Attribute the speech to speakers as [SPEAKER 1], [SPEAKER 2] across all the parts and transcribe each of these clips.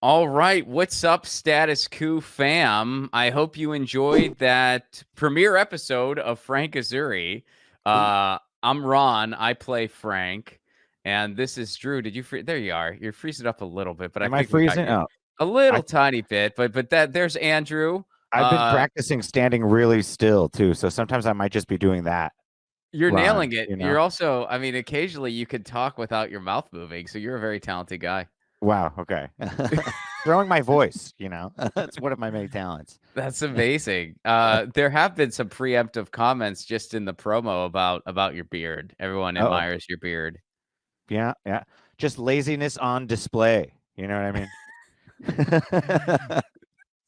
[SPEAKER 1] All right, what's up, Status Coup fam? I hope you enjoyed that premiere episode of Frank Azurri.
[SPEAKER 2] Ooh,
[SPEAKER 1] I'm Ron. I play Frank, and this is Drew. Did you free? There you are. You're freezing up a little bit, but I
[SPEAKER 2] am I
[SPEAKER 1] think we got
[SPEAKER 2] freezing?
[SPEAKER 1] you
[SPEAKER 2] Oh,
[SPEAKER 1] a
[SPEAKER 2] I
[SPEAKER 1] little tiny bit. But there's Andrew.
[SPEAKER 2] I've been practicing standing really still too, so sometimes I might just be doing that,
[SPEAKER 1] You're
[SPEAKER 2] Ron.
[SPEAKER 1] nailing it.
[SPEAKER 2] You know?
[SPEAKER 1] You're also, I mean, occasionally you could talk without your mouth moving, so you're a very talented guy.
[SPEAKER 2] Wow. Okay. Throwing my voice. That's one of my many talents.
[SPEAKER 1] That's amazing. There have been some preemptive comments just in the promo about your beard. Everyone
[SPEAKER 2] Oh,
[SPEAKER 1] admires your beard.
[SPEAKER 2] yeah, yeah. Just laziness on display. You know what I mean?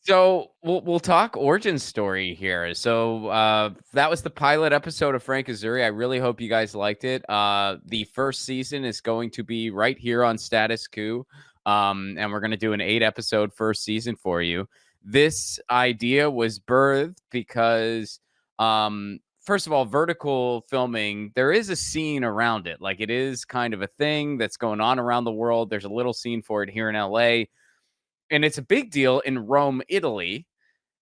[SPEAKER 1] So we'll talk origin story here. So that was the pilot episode of Frank Azurri. I really hope you guys liked it. The first season is going to be right here on Status Coup, and we're going to do an 8-episode first season for you. This idea was birthed because, first of all, vertical filming, there is a scene around it. Like it is kind of a thing that's going on around the world. There's a little scene for it here in LA, and it's a big deal in Rome, Italy.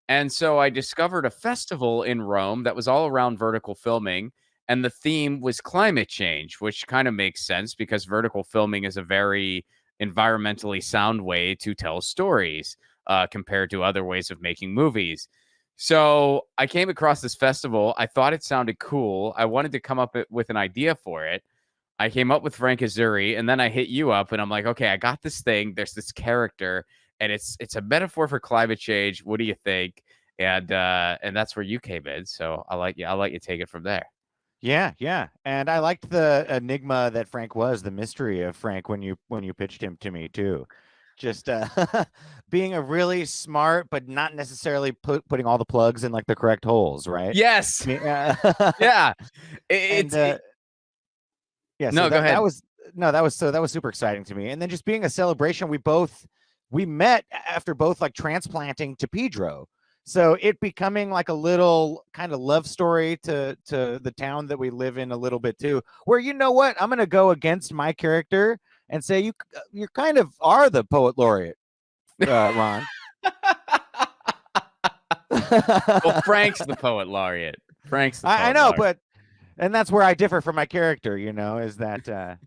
[SPEAKER 1] And so I discovered a festival in Rome that was all around vertical filming. And the theme was climate change, which kind of makes sense because vertical filming is a very environmentally sound way to tell stories compared to other ways of making movies. So I came across this festival. I thought it sounded cool. I wanted to come up with an idea for it. I came up with Frank Azurri, and then I hit you up, and I'm like, okay, I got this thing. There's this character, and it's a metaphor for climate change. What do you think? And that's where you came in. So I'll let you take it from there.
[SPEAKER 2] Yeah, yeah. And I liked the enigma that Frank was, the mystery of Frank when you pitched him to me too. Just being a really smart, but not necessarily putting all the plugs in like the correct holes, right?
[SPEAKER 1] Yes.
[SPEAKER 2] Yeah.
[SPEAKER 1] Yeah.
[SPEAKER 2] and
[SPEAKER 1] It's it,
[SPEAKER 2] yeah, so
[SPEAKER 1] no, go
[SPEAKER 2] that
[SPEAKER 1] ahead.
[SPEAKER 2] was no, that was super exciting to me. And then just being a celebration, we met after both like transplanting to Pedro. So it becoming like a little kind of love story to the town that we live in a little bit too. Where you know what, I'm gonna go against my character and say you kind of are the poet laureate, Ron.
[SPEAKER 1] Well, Frank's the poet laureate. Frank's the
[SPEAKER 2] I
[SPEAKER 1] poet
[SPEAKER 2] know,
[SPEAKER 1] laureate.
[SPEAKER 2] but and that's where I differ from my character. Is that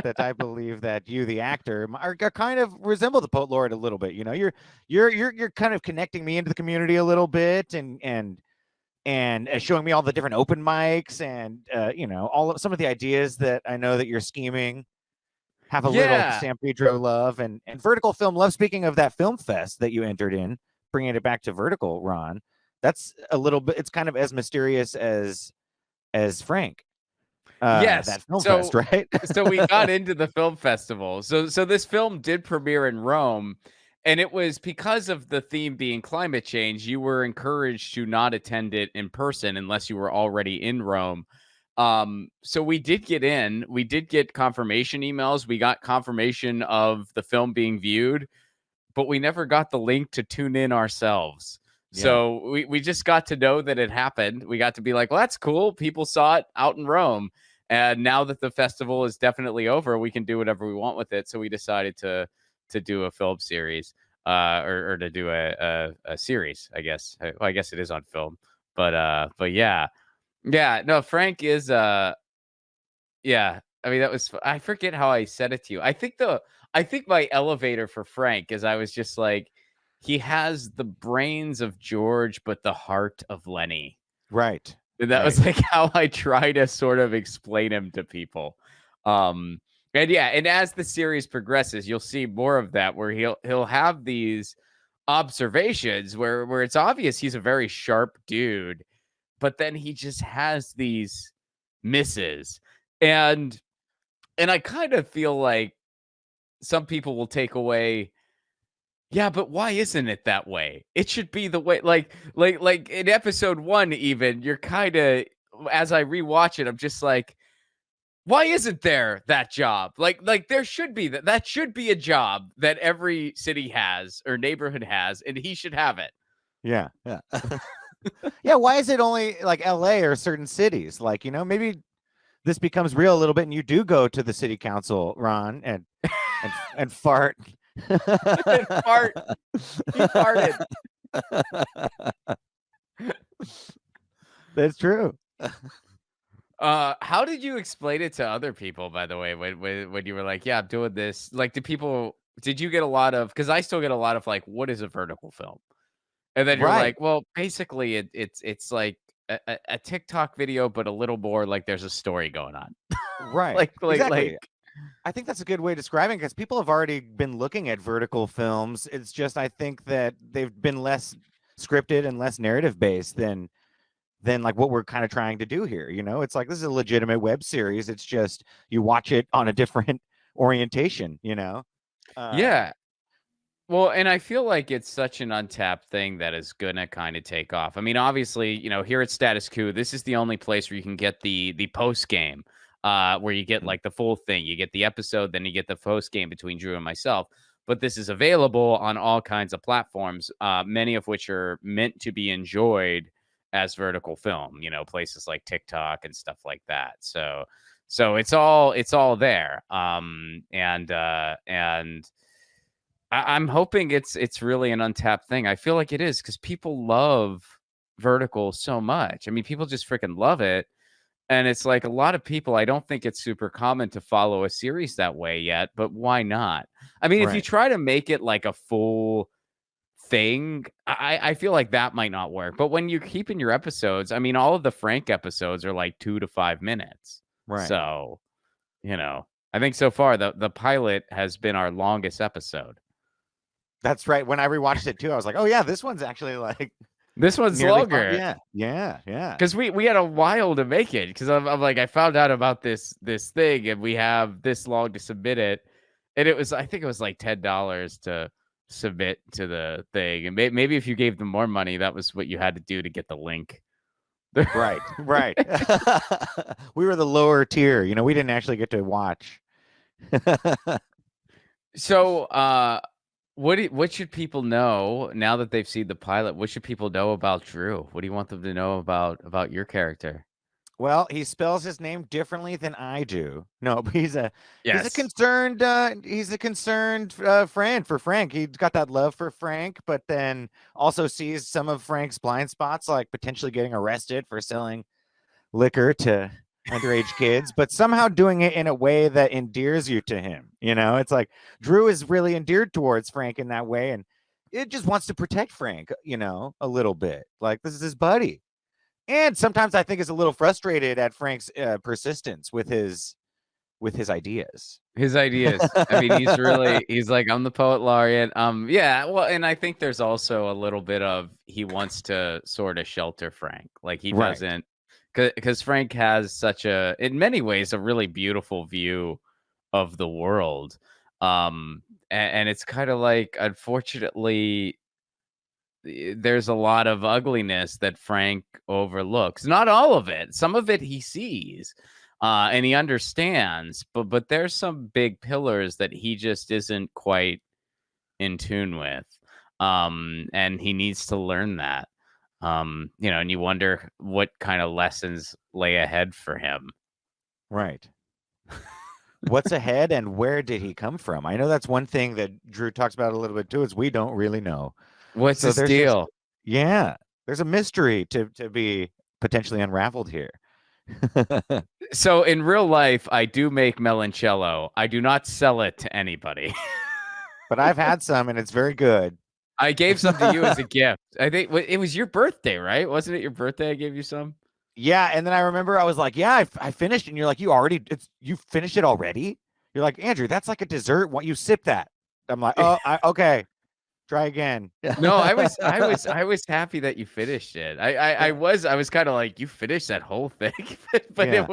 [SPEAKER 2] that I believe that you, the actor, are kind of resemble the poet laureate a little bit. You're kind of connecting me into the community a little bit, and showing me all the different open mics, and all of some of the ideas that I know that you're scheming. Have a little
[SPEAKER 1] Yeah.
[SPEAKER 2] San Pedro love and vertical film love. Speaking of that film fest that you entered in, bringing it back to vertical, Ron, that's a little bit. It's kind of as mysterious as Frank.
[SPEAKER 1] Yes.
[SPEAKER 2] That film fest,
[SPEAKER 1] So
[SPEAKER 2] right?
[SPEAKER 1] so we got into the film festival. So this film did premiere in Rome, and it was because of the theme being climate change. You were encouraged to not attend it in person unless you were already in Rome. So we did get in. We did get confirmation emails. We got confirmation of the film being viewed, but we never got the link to tune in ourselves.
[SPEAKER 2] Yeah.
[SPEAKER 1] So we just got to know that it happened. We got to be like, well, that's cool. People saw it out in Rome. And now that the festival is definitely over, we can do whatever we want with it. So we decided to do a film series, or to do a series, I guess. I guess it is on film. But yeah. Yeah, no, Frank is yeah. I mean, that was I forget how I said it to you. I think my elevator for Frank is I was just like, he has the brains of George, but the heart of Lenny.
[SPEAKER 2] Right.
[SPEAKER 1] And that
[SPEAKER 2] Right.
[SPEAKER 1] was like how I try to sort of explain him to people. And yeah, and as the series progresses, you'll see more of that where he'll have these observations where it's obvious he's a very sharp dude, but then he just has these misses. And I kind of feel like some people will take away, yeah, but why isn't it that way? It should be the way, like in episode 1 even, you're kind of, as I rewatch it, I'm just like, why isn't there that job? Like there should be that should be a job that every city has or neighborhood has, and he should have it.
[SPEAKER 2] Yeah. Yeah. Yeah. Why is it only like LA or certain cities? Like, maybe this becomes real a little bit and you do go to the city council, Ron, and fart
[SPEAKER 1] Fart. He farted.
[SPEAKER 2] That's true.
[SPEAKER 1] How did you explain it to other people, by the way, when you were like, "Yeah, I'm doing this." Like, did you get a lot of, because I still get a lot of like, "What is a vertical film?" And then you're
[SPEAKER 2] Right.
[SPEAKER 1] like, "Well, basically it's like a TikTok video, but a little more like there's a story going on."
[SPEAKER 2] Right.
[SPEAKER 1] Like
[SPEAKER 2] Exactly. I think that's a good way of describing, because people have already been looking at vertical films. It's just, I think that they've been less scripted and less narrative based than like what we're kind of trying to do here. It's like, this is a legitimate web series. It's just you watch it on a different orientation. Uh
[SPEAKER 1] yeah. Well, and I feel like it's such an untapped thing that is gonna kind of take off. I mean, obviously, here at Status Coup, this is the only place where you can get the post game, where you get like the full thing. You get the episode, then you get the post game between Drew and myself. But this is available on all kinds of platforms, many of which are meant to be enjoyed as vertical film. Places like TikTok and stuff like that. So it's all there. And I'm hoping it's really an untapped thing. I feel like it is, because people love vertical so much. I mean, people just freaking love it. And it's like, a lot of people, I don't think it's super common to follow a series that way yet, but why not? I mean, if you
[SPEAKER 2] right.
[SPEAKER 1] try to make it like a full thing, I feel like that might not work. But when you're keeping your episodes, I mean, all of the Frank episodes are like 2 to 5 minutes.
[SPEAKER 2] Right.
[SPEAKER 1] So, I think so far the pilot has been our longest episode.
[SPEAKER 2] That's right. When I rewatched it too, I was like, oh yeah, this one's actually like
[SPEAKER 1] This one's
[SPEAKER 2] nearly five.
[SPEAKER 1] longer.
[SPEAKER 2] Yeah. Yeah. Yeah.
[SPEAKER 1] Because we had a while to make it, because I'm like, I found out about this thing, and we have this long to submit it, and I think it was like $10 to submit to the thing, and maybe if you gave them more money, that was what you had to do to get the link.
[SPEAKER 2] Right. Right. We were the lower tier. We didn't actually get to watch.
[SPEAKER 1] So, what should people know now that they've seen the pilot? What should people know about Drew? What do you want them to know about your character?
[SPEAKER 2] Well, he spells his name differently than I do. No, but
[SPEAKER 1] Yes.
[SPEAKER 2] he's a concerned friend for Frank. He's got that love for Frank, but then also sees some of Frank's blind spots, like potentially getting arrested for selling liquor to underage kids, but somehow doing it in a way that endears you to him. It's like Drew is really endeared towards Frank in that way, and it just wants to protect Frank, a little bit. Like, this is his buddy. And sometimes I think is a little frustrated at Frank's persistence with his ideas.
[SPEAKER 1] His ideas. I mean, he's like, I'm the poet laureate. Yeah, well, and I think there's also a little bit of, he wants to sort of shelter Frank. Like, he
[SPEAKER 2] Right.
[SPEAKER 1] doesn't, because Frank has such in many ways, a really beautiful view of the world. And it's kind of like, unfortunately, there's a lot of ugliness that Frank overlooks. Not all of it. Some of it he sees, and he understands, but there's some big pillars that he just isn't quite in tune with. And he needs to learn that. And you wonder what kind of lessons lay ahead for him.
[SPEAKER 2] Right. What's ahead and where did he come from? I know that's one thing that Drew talks about a little bit too, is we don't really know.
[SPEAKER 1] What's
[SPEAKER 2] So
[SPEAKER 1] his
[SPEAKER 2] there's just,
[SPEAKER 1] deal?
[SPEAKER 2] yeah, there's a mystery to be potentially unraveled here.
[SPEAKER 1] So in real life, I do make meloncello. I do not sell it to anybody.
[SPEAKER 2] But I've had some and it's very good.
[SPEAKER 1] I gave some to you as a gift. I think it was your birthday, right? Wasn't it your birthday? I gave you some.
[SPEAKER 2] Yeah, and then I remember I was like, "Yeah, I finished," and you're like, you finished it already?" You're like, "Andrew, that's like a dessert. What, you sip that?" I'm like, "Oh, okay, try again."
[SPEAKER 1] No, I was happy that you finished it. I was kind of like, you finished that whole thing, but
[SPEAKER 2] Yeah,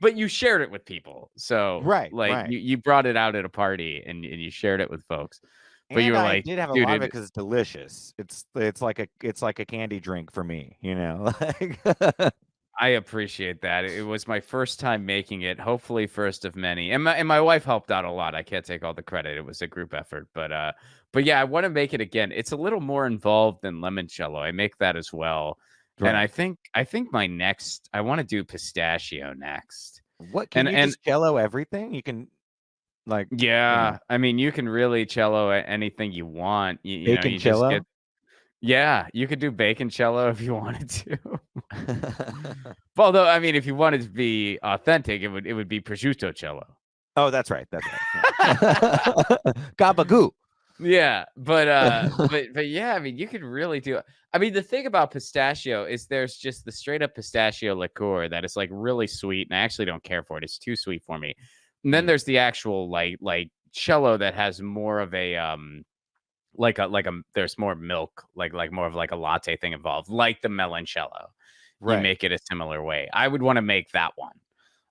[SPEAKER 1] but you shared it with people. So
[SPEAKER 2] right,
[SPEAKER 1] like,
[SPEAKER 2] right.
[SPEAKER 1] you brought it out at a party, and you shared it with folks. But you
[SPEAKER 2] And
[SPEAKER 1] were
[SPEAKER 2] I
[SPEAKER 1] like,
[SPEAKER 2] did have a
[SPEAKER 1] dude,
[SPEAKER 2] lot of it because it's delicious. It's like a candy drink for me, like.
[SPEAKER 1] I appreciate that. It was my first time making it, hopefully first of many. And my wife helped out a lot. I can't take all the credit. It was a group effort, but yeah, I want to make it again. It's a little more involved than limoncello. I make that as well. And I
[SPEAKER 2] Right.
[SPEAKER 1] think I want to do pistachio next.
[SPEAKER 2] What, can
[SPEAKER 1] And
[SPEAKER 2] you
[SPEAKER 1] and
[SPEAKER 2] just jello everything? You can. Like,
[SPEAKER 1] Yeah, I mean, you can really cello anything you want. You know,
[SPEAKER 2] bacon
[SPEAKER 1] you just get.
[SPEAKER 2] cello.
[SPEAKER 1] Yeah, you could do bacon cello if you wanted to. Although, I mean, if you wanted to be authentic, it would be prosciutto cello.
[SPEAKER 2] Oh, that's right. That's right. Yeah. Gabagoo.
[SPEAKER 1] Yeah, but yeah, I mean, you could really do it. I mean, the thing about pistachio is there's just the straight up pistachio liqueur that is like really sweet, and I actually don't care for it. It's too sweet for me. And then
[SPEAKER 2] Mm,
[SPEAKER 1] there's the actual like cello that has more of a like a there's more milk, like more of like a latte thing involved, like the meloncello. You
[SPEAKER 2] right.
[SPEAKER 1] make it a similar way. I would want to make that one.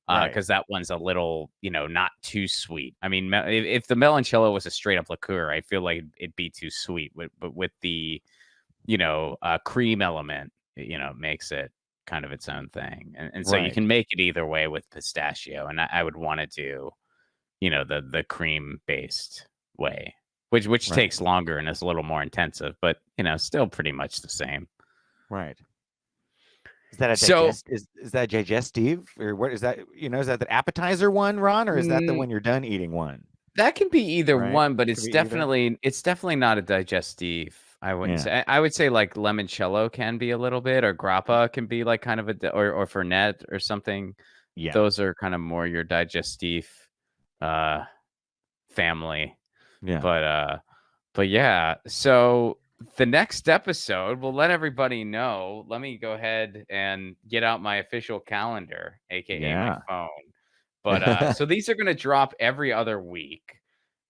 [SPEAKER 2] Right.
[SPEAKER 1] Because that one's a little, not too sweet. I mean, if the meloncello was a straight up liqueur, I feel like it'd be too sweet. But with the, cream element, it makes it kind of its own thing. And so you
[SPEAKER 2] Right.
[SPEAKER 1] can make it either way with pistachio. And I would want to do, the cream based way, which
[SPEAKER 2] Right.
[SPEAKER 1] takes longer and is a little more intensive, but still pretty much the same.
[SPEAKER 2] Right. Is that a
[SPEAKER 1] So
[SPEAKER 2] is that digestive, or what is that? Is that the appetizer one, Ron, or is that the
[SPEAKER 1] mm,
[SPEAKER 2] when you're done eating one?
[SPEAKER 1] that can be either
[SPEAKER 2] Right.
[SPEAKER 1] one, but
[SPEAKER 2] Could
[SPEAKER 1] it's
[SPEAKER 2] be either.
[SPEAKER 1] definitely not a digestive. I wouldn't
[SPEAKER 2] Yeah.
[SPEAKER 1] say. I would say like limoncello can be a little bit, or grappa can be like kind of or fernet or something.
[SPEAKER 2] Yeah.
[SPEAKER 1] Those are kind of more your digestive uh family.
[SPEAKER 2] Yeah.
[SPEAKER 1] But yeah. So the next episode, we'll let everybody know. Let me go ahead and get out my official calendar, aka my
[SPEAKER 2] Yeah.
[SPEAKER 1] phone. But so these are gonna drop every other week.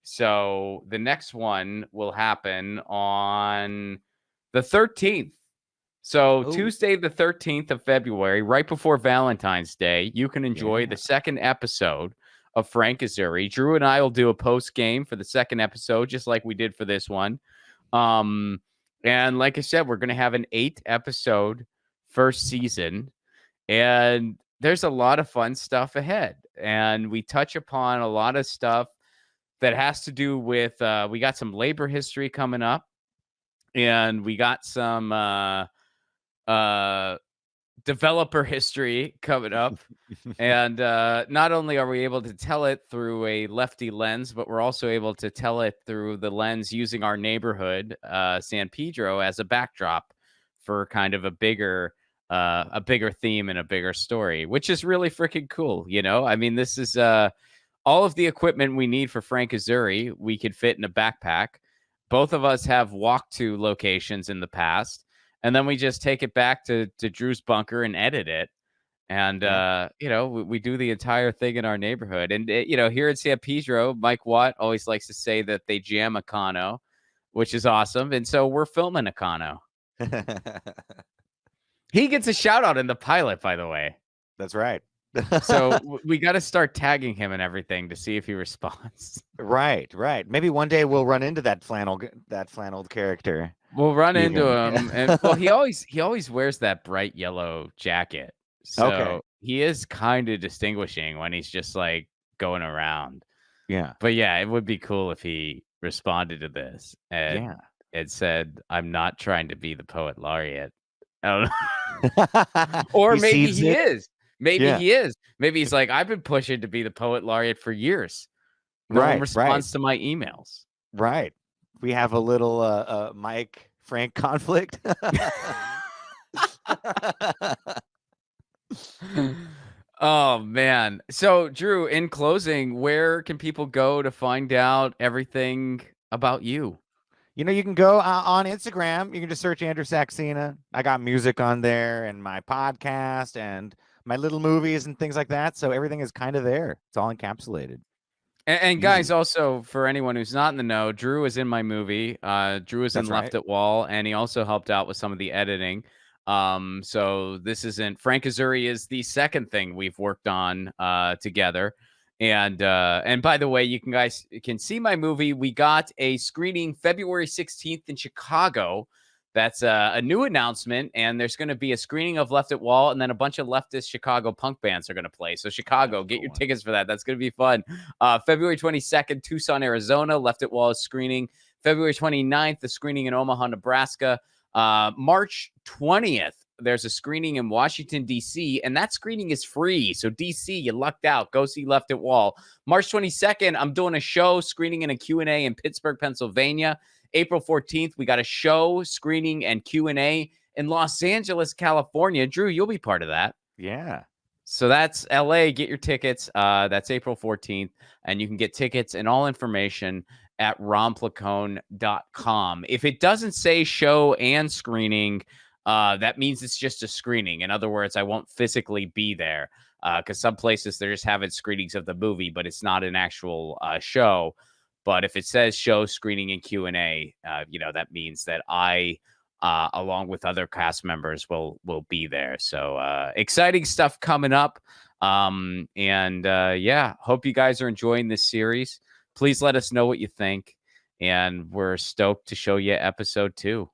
[SPEAKER 1] So the next one will happen on the 13th. So
[SPEAKER 2] Oh,
[SPEAKER 1] Tuesday, the 13th of February, right before Valentine's Day, you can enjoy
[SPEAKER 2] yeah.
[SPEAKER 1] the second episode of Frank Azurri. Drew and I will do a post game for the second episode, just like we did for this one. Um, and like I said, we're gonna have an 8 episode first season, and there's a lot of fun stuff ahead. And we touch upon a lot of stuff that has to do with we got some labor history coming up, and we got some uh developer history coming up. And not only are we able to tell it through a lefty lens, but we're also able to tell it through the lens using our neighborhood, San Pedro, as a backdrop for kind of a bigger theme and a bigger story, which is really freaking cool. I mean, this is all of the equipment we need for Frank Azurri. We could fit in a backpack. Both of us have walked to locations in the past, and then we just take it back to Drew's bunker and edit it. And
[SPEAKER 2] Yeah.
[SPEAKER 1] we do the entire thing in our neighborhood. And here in San Pedro, Mike Watt always likes to say that they jam a Kano, which is awesome. And so we're filming a Kano. He gets a shout out in the pilot, by the way.
[SPEAKER 2] That's right.
[SPEAKER 1] So we got to start tagging him and everything to see if he responds.
[SPEAKER 2] Right. Right. Maybe one day we'll run into that flannel character.
[SPEAKER 1] We'll run into
[SPEAKER 2] Even.
[SPEAKER 1] him, and well, he always wears that bright yellow jacket,
[SPEAKER 2] Okay.
[SPEAKER 1] so he is kind of distinguishing when he's just like going around.
[SPEAKER 2] Yeah.
[SPEAKER 1] But yeah, it would be cool if he responded to this and
[SPEAKER 2] Yeah.
[SPEAKER 1] it said, "I'm not trying to be the poet laureate." I don't know. Or
[SPEAKER 2] He
[SPEAKER 1] maybe
[SPEAKER 2] sees
[SPEAKER 1] he
[SPEAKER 2] it.
[SPEAKER 1] is. Maybe
[SPEAKER 2] Yeah.
[SPEAKER 1] he is. Maybe he's like, "I've been pushing to be the poet laureate for years. No one
[SPEAKER 2] Right. Right.
[SPEAKER 1] responds to my emails."
[SPEAKER 2] Right. We have a little Mike Frank conflict.
[SPEAKER 1] Oh man. So Drew, in closing, where can people go to find out everything about you?
[SPEAKER 2] You can go on Instagram. You can just search Andrew Saxena. I got music on there and my podcast and my little movies and things like that. So everything is kind of there. It's all encapsulated.
[SPEAKER 1] And guys,
[SPEAKER 2] Easy.
[SPEAKER 1] also for anyone who's not in the know, Drew is in my movie. Drew is in
[SPEAKER 2] That's right.
[SPEAKER 1] Left at Wall, and he also helped out with some of the editing. So this isn't Frank Azurri is the second thing we've worked on together. And by the way, you guys can see my movie. We got a screening February 16th in Chicago. That's a new announcement, and there's going to be a screening of Left at Wall, and then a bunch of leftist Chicago punk bands are going to play. So
[SPEAKER 2] That's
[SPEAKER 1] Chicago,
[SPEAKER 2] a
[SPEAKER 1] get
[SPEAKER 2] cool
[SPEAKER 1] your
[SPEAKER 2] one.
[SPEAKER 1] tickets for that. That's going to be fun. February 22nd, Tucson, Arizona, Left at Wall is screening. February 29th, the screening in Omaha, Nebraska. March 20th, there's a screening in Washington, D.C., and that screening is free. So D.C., you lucked out. Go see Left at Wall. March 22nd, I'm doing a show screening and a Q&A in Pittsburgh, Pennsylvania. April 14th, we got a show screening and Q&A in Los Angeles, California. Drew, you'll be part of that.
[SPEAKER 2] Yeah.
[SPEAKER 1] So that's LA. Get your tickets. That's April 14th. And you can get tickets and all information at romplacone.com. If it doesn't say show and screening, that means it's just a screening. In other words, I won't physically be there because some places they're just having screenings of the movie, but it's not an actual show. But if it says show, screening, and Q&A, that means that I along with other cast members will be there. So exciting stuff coming up. Hope you guys are enjoying this series. Please let us know what you think. And we're stoked to show you episode 2.